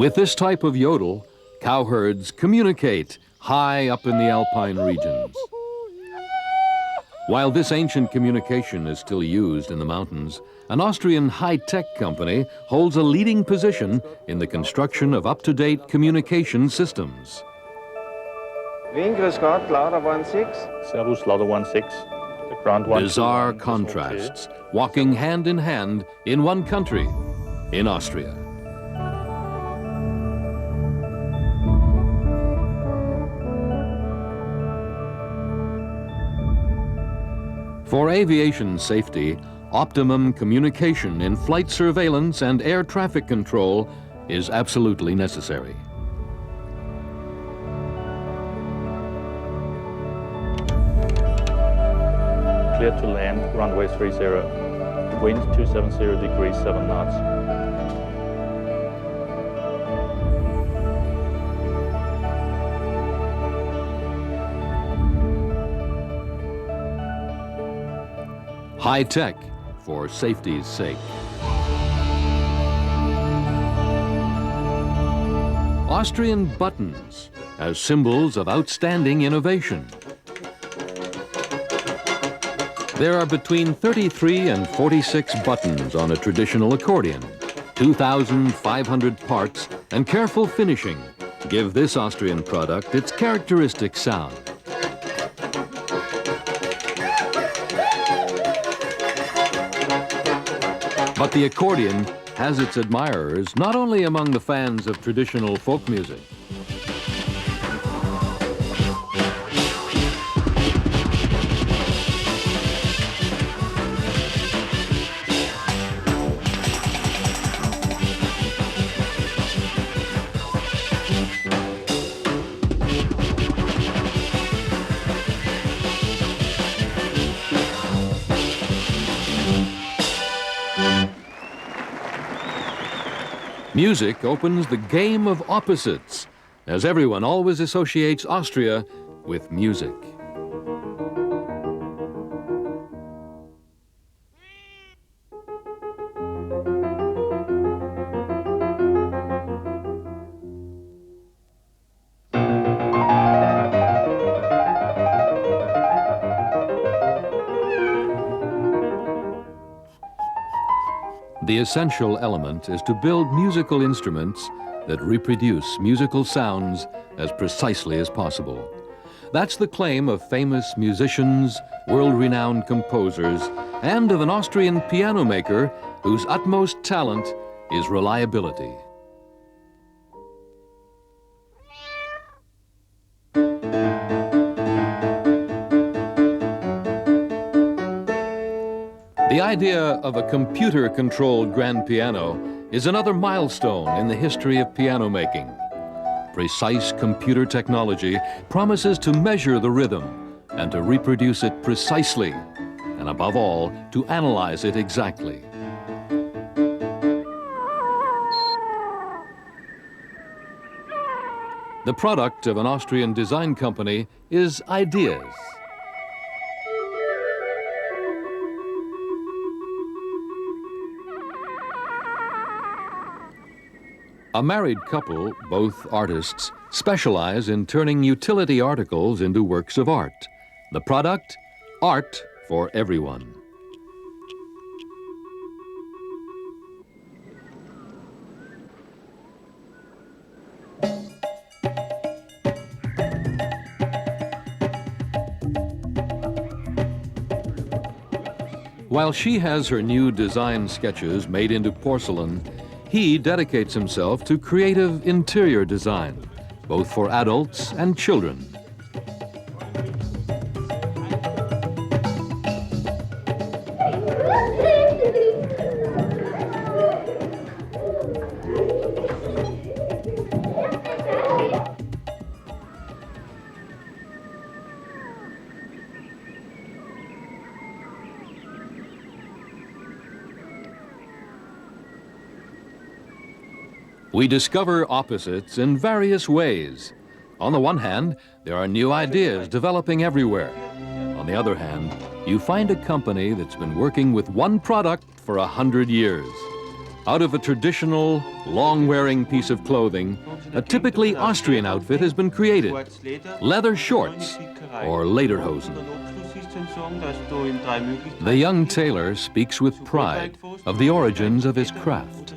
With this type of yodel, cowherds communicate high up in the alpine regions. While this ancient communication is still used in the mountains, an Austrian high-tech company holds a leading position in the construction of up-to-date communication systems. Wien, grüß Gott, lauter 1-6. Servus, lauter 1-6. The ground 1. Bizarre contrasts, walking hand in one country, in Austria. For aviation safety, optimum communication in flight surveillance and air traffic control is absolutely necessary. Clear to land, runway 30. Wind 270 degrees, 7 knots. High tech for safety's sake. Austrian buttons as symbols of outstanding innovation. There are between 33 and 46 buttons on a traditional accordion. 2,500 parts and careful finishing give this Austrian product its characteristic sound. But the accordion has its admirers not only among the fans of traditional folk music. Music opens the game of opposites, as everyone always associates Austria with music. The essential element is to build musical instruments that reproduce musical sounds as precisely as possible. That's the claim of famous musicians, world-renowned composers, and of an Austrian piano maker whose utmost talent is reliability. The idea of a computer-controlled grand piano is another milestone in the history of piano making. Precise computer technology promises to measure the rhythm and to reproduce it precisely, and above all, to analyze it exactly. The product of an Austrian design company is ideas. A married couple, both artists, specialize in turning utility articles into works of art. The product, art for everyone. While she has her new design sketches made into porcelain, he dedicates himself to creative interior design, both for adults and children. We discover opposites in various ways. On the one hand, there are new ideas developing everywhere. On the other hand, you find a company that's been working with one product for 100 years. Out of a traditional, long-wearing piece of clothing, a typically Austrian outfit has been created. Leather shorts, or Lederhosen. The young tailor speaks with pride of the origins of his craft.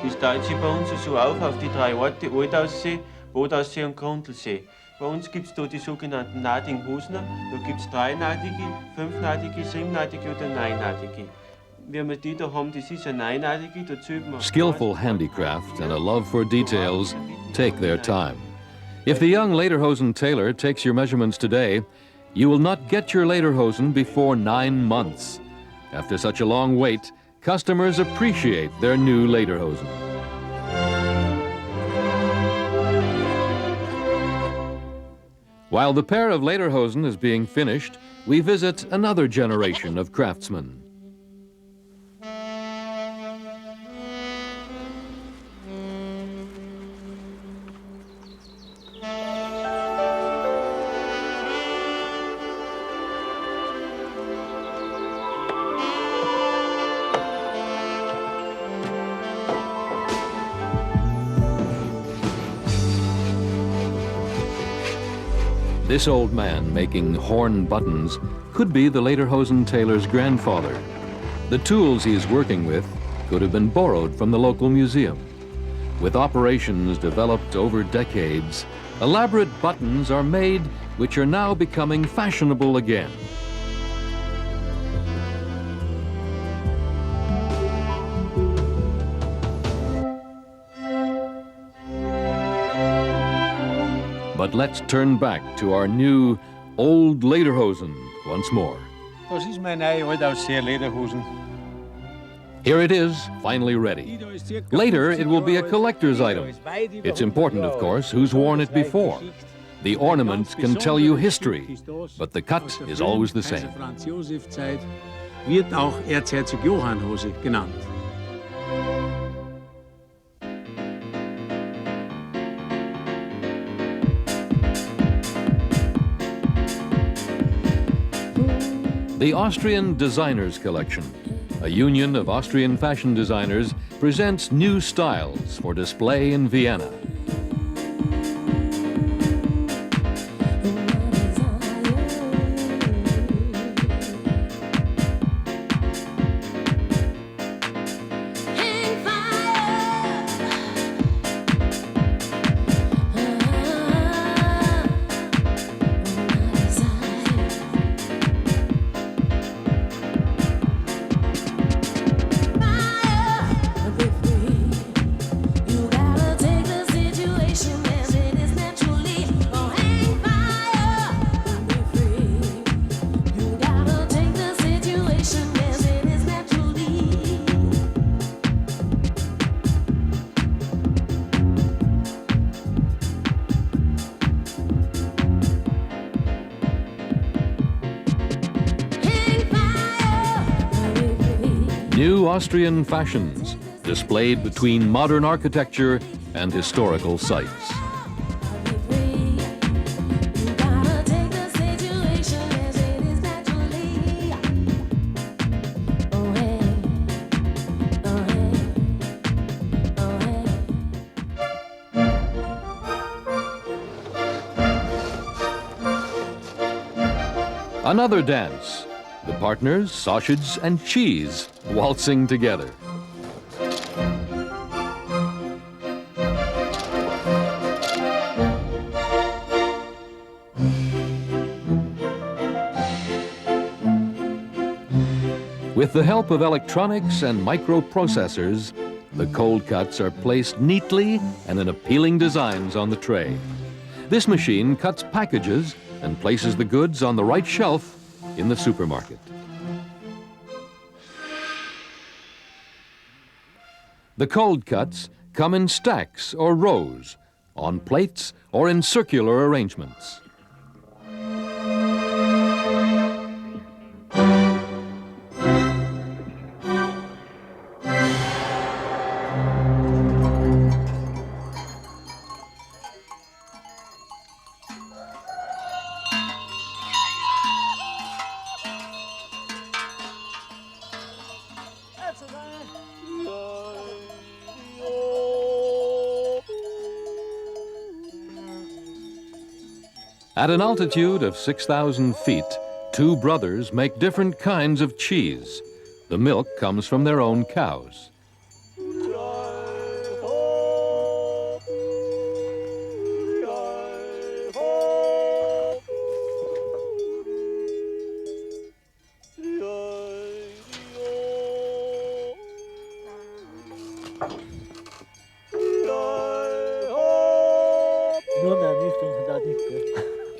Die teilt sie bei uns so auf die drei Orte, Altaussee, Bodaussee und Grundlsee. Bei uns gibt es da die sogenannten nadigen Hosen. Da gibt es dreinadige, fünfnadige, siebennadige oder neunnadige. Wenn wir die da haben, das ist eine neunnadige, dazu Skillful handicraft and a love for details take their time. If the young Lederhosen tailor takes your measurements today, you will not get your Lederhosen before 9 months. After such a long wait, customers appreciate their new Lederhosen. While the pair of Lederhosen is being finished, we visit another generation of craftsmen. This old man making horn buttons could be the Lederhosen tailor's grandfather. The tools he's working with could have been borrowed from the local museum. With operations developed over decades, elaborate buttons are made which are now becoming fashionable again. But let's turn back to our new old Lederhosen once more. Das ist meine neue Altaussee Lederhosen. Here it is, finally ready. Later, it will be a collector's item. It's important, of course, who's worn it before. The ornament can tell you history, but the cut is always the same. Wird auch Erzherzog Johann Hose genannt. The Austrian Designers Collection, a union of Austrian fashion designers, presents new styles for display in Vienna. New Austrian fashions displayed between modern architecture and historical sites. Another dance. The partners, sausage and cheese, waltzing together. With the help of electronics and microprocessors, the cold cuts are placed neatly and in appealing designs on the tray. This machine cuts packages and places the goods on the right shelf in the supermarket. The cold cuts come in stacks or rows, on plates or in circular arrangements. At an altitude of 6,000 feet, two brothers make different kinds of cheese. The milk comes from their own cows.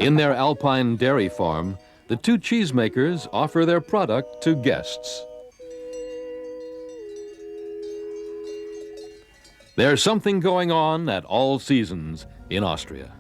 In their alpine dairy farm, the two cheesemakers offer their product to guests. There's something going on at all seasons in Austria.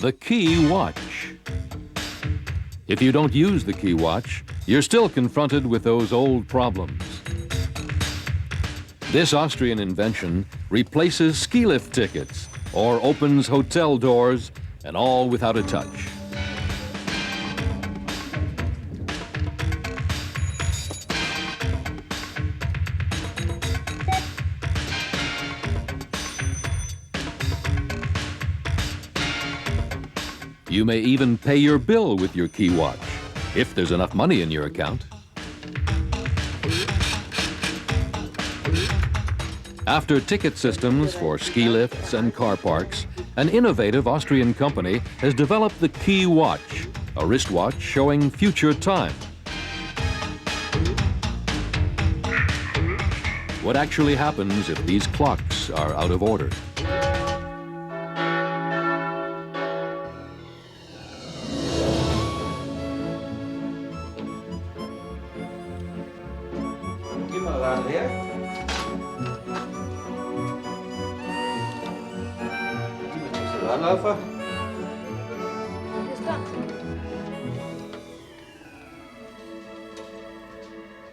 The key watch. If you don't use the key watch, you're still confronted with those old problems. This Austrian invention replaces ski lift tickets or opens hotel doors, and all without a touch. You may even pay your bill with your key watch, if there's enough money in your account. After ticket systems for ski lifts and car parks, an innovative Austrian company has developed the key watch, a wristwatch showing future time. What actually happens if these clocks are out of order?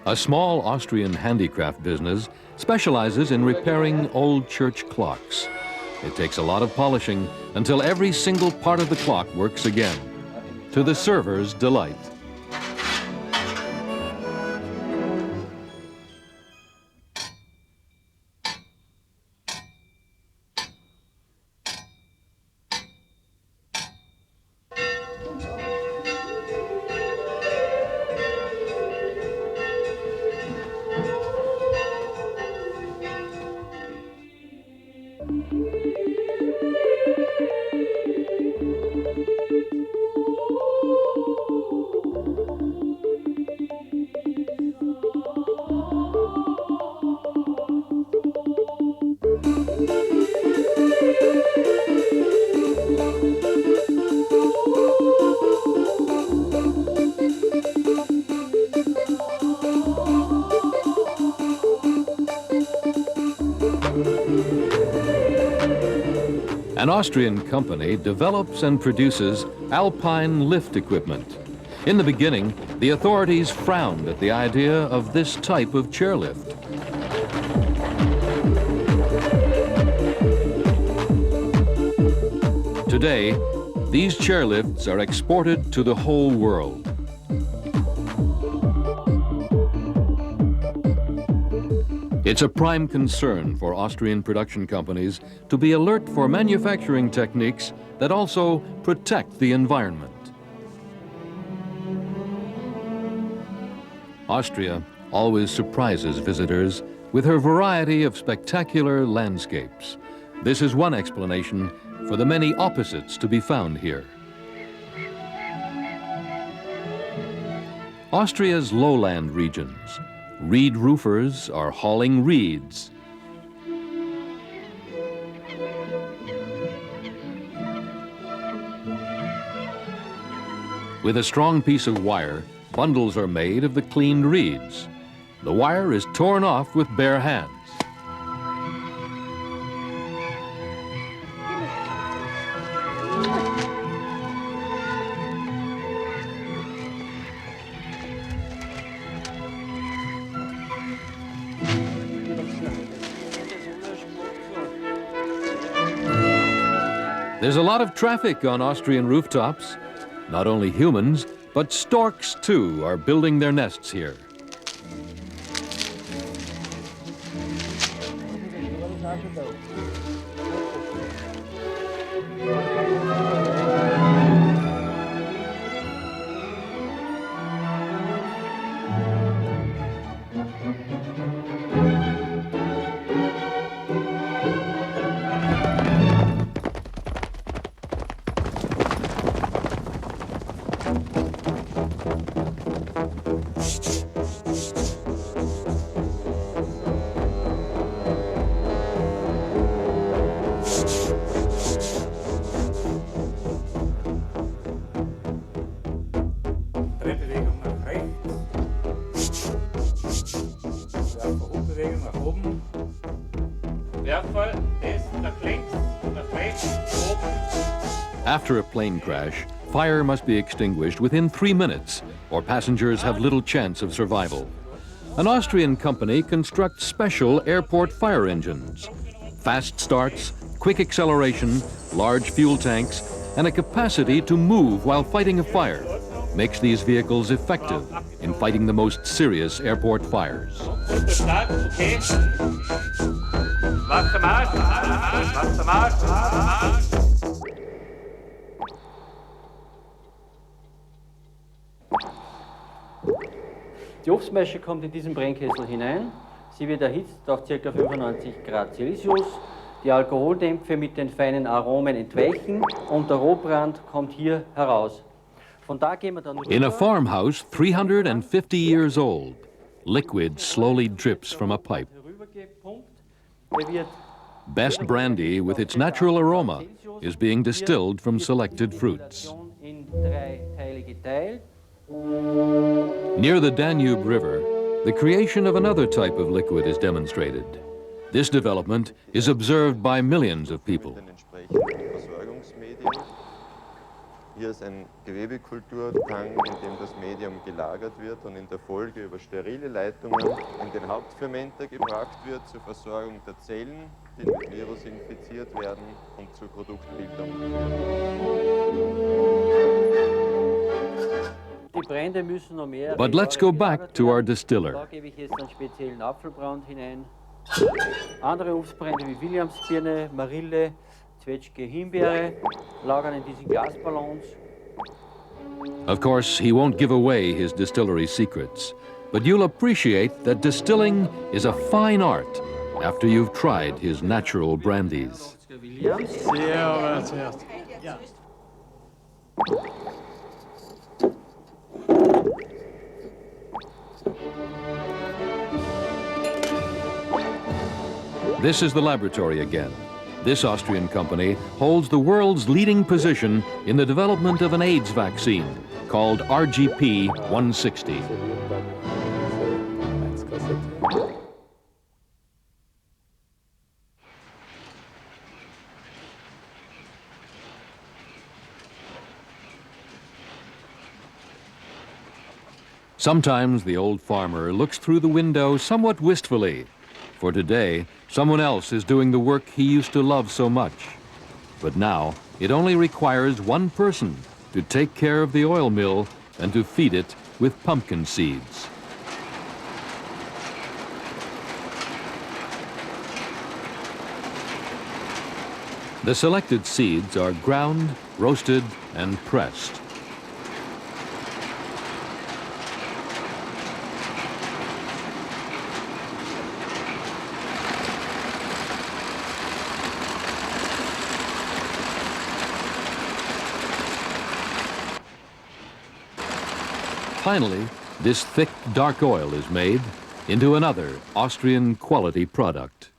A small Austrian handicraft business specializes in repairing old church clocks. It takes a lot of polishing until every single part of the clock works again, to the server's delight. An Austrian company develops and produces alpine lift equipment. In the beginning, the authorities frowned at the idea of this type of chairlift. Today, these chairlifts are exported to the whole world. It's a prime concern for Austrian production companies to be alert for manufacturing techniques that also protect the environment. Austria always surprises visitors with her variety of spectacular landscapes. This is one explanation for the many opposites to be found here. Austria's lowland regions. Reed roofers are hauling reeds. With a strong piece of wire, bundles are made of the cleaned reeds. The wire is torn off with bare hands. There's a lot of traffic on Austrian rooftops. Not only humans, but storks too are building their nests here. After a plane crash, fire must be extinguished within 3 minutes, or passengers have little chance of survival. An Austrian company constructs special airport fire engines. Fast starts, quick acceleration, large fuel tanks, and a capacity to move while fighting a fire makes these vehicles effective in fighting the most serious airport fires. Die Obstmasche kommt in diesen Brennkessel hinein. Sie wird erhitzt auf ca. 95 Grad Celsius. Die Alkoholdämpfe mit den feinen Aromen entweichen und der Rohbrand kommt hier heraus. Von da gehen wir dann rüber. In a farmhouse 350 years old, liquid slowly drips from a pipe. Best brandy with its natural aroma is being distilled from selected fruits. Near the Danube River, the creation of another type of liquid is demonstrated. This development is observed by millions of people. Hier ist ein Gewebekulturtank, in dem das Medium gelagert wird und in der Folge über sterile Leitungen in den Hauptfermenter gebracht wird zur Versorgung der Zellen, die mit Virus infiziert werden und zur Produktbildung führen. But let's go back to our distiller. Da gebe ich jetzt einen speziellen Apfelbrand hinein. Andere Obstbrände wie Williamsbirne, Marille, Zwetschge, Himbeere lagern in diesen Gasballons. Of course, he won't give away his distillery secrets, but you'll appreciate that distilling is a fine art after you've tried his natural brandies. This is the laboratory again. This Austrian company holds the world's leading position in the development of an AIDS vaccine called RGP 160. Sometimes the old farmer looks through the window somewhat wistfully, for today someone else is doing the work he used to love so much. But now it only requires one person to take care of the oil mill and to feed it with pumpkin seeds. The selected seeds are ground, roasted, and pressed. Finally, this thick, dark oil is made into another Austrian quality product.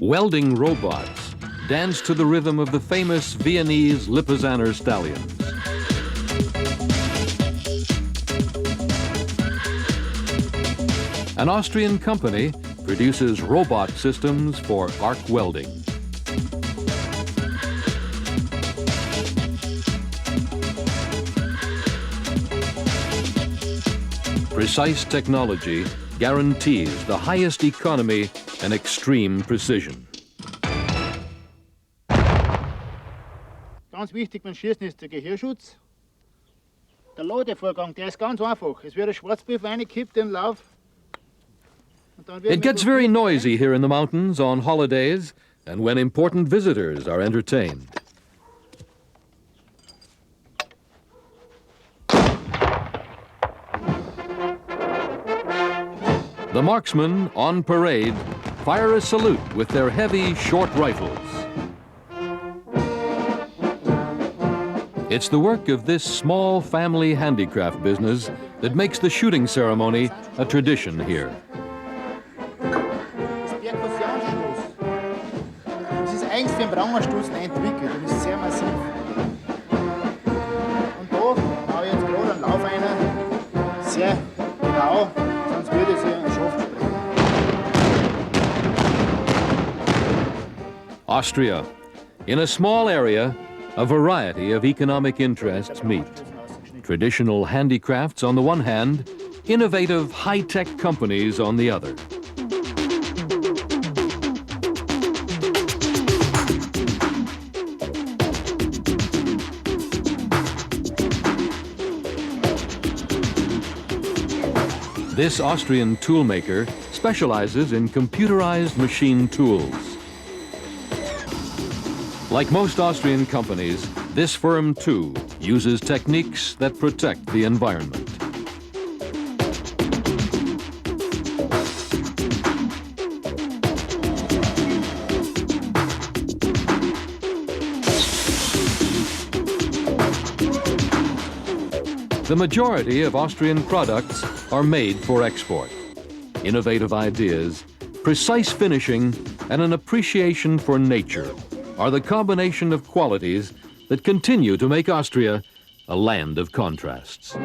Welding robots dance to the rhythm of the famous Viennese Lipizzaner stallions. An Austrian company produces robot systems for arc welding. Precise technology guarantees the highest economy and extreme precision. Ganz wichtig beim Schießen ist der Gehirnschutz. Der Ladevorgang, der ist ganz einfach. Es wird ein Schwarzpulver reingekippt im Lauf. It gets very noisy here in the mountains on holidays and when important visitors are entertained. The marksmen, on parade, fire a salute with their heavy, short rifles. It's the work of this small family handicraft business that makes the shooting ceremony a tradition here. Das ist eigentlich für einen Prangerstoß entwickelt und ist sehr massiv. Und da haue ich jetzt gerade einen Lauf rein, sehr genau, sonst würde es ja ein Schaft springen. Austria. In a small area, a variety of economic interests meet. Traditional handicrafts on the one hand, innovative high-tech companies on the other. This Austrian toolmaker specializes in computerized machine tools. Like most Austrian companies, this firm too uses techniques that protect the environment. The majority of Austrian products are made for export. Innovative ideas, precise finishing, and an appreciation for nature are the combination of qualities that continue to make Austria a land of contrasts.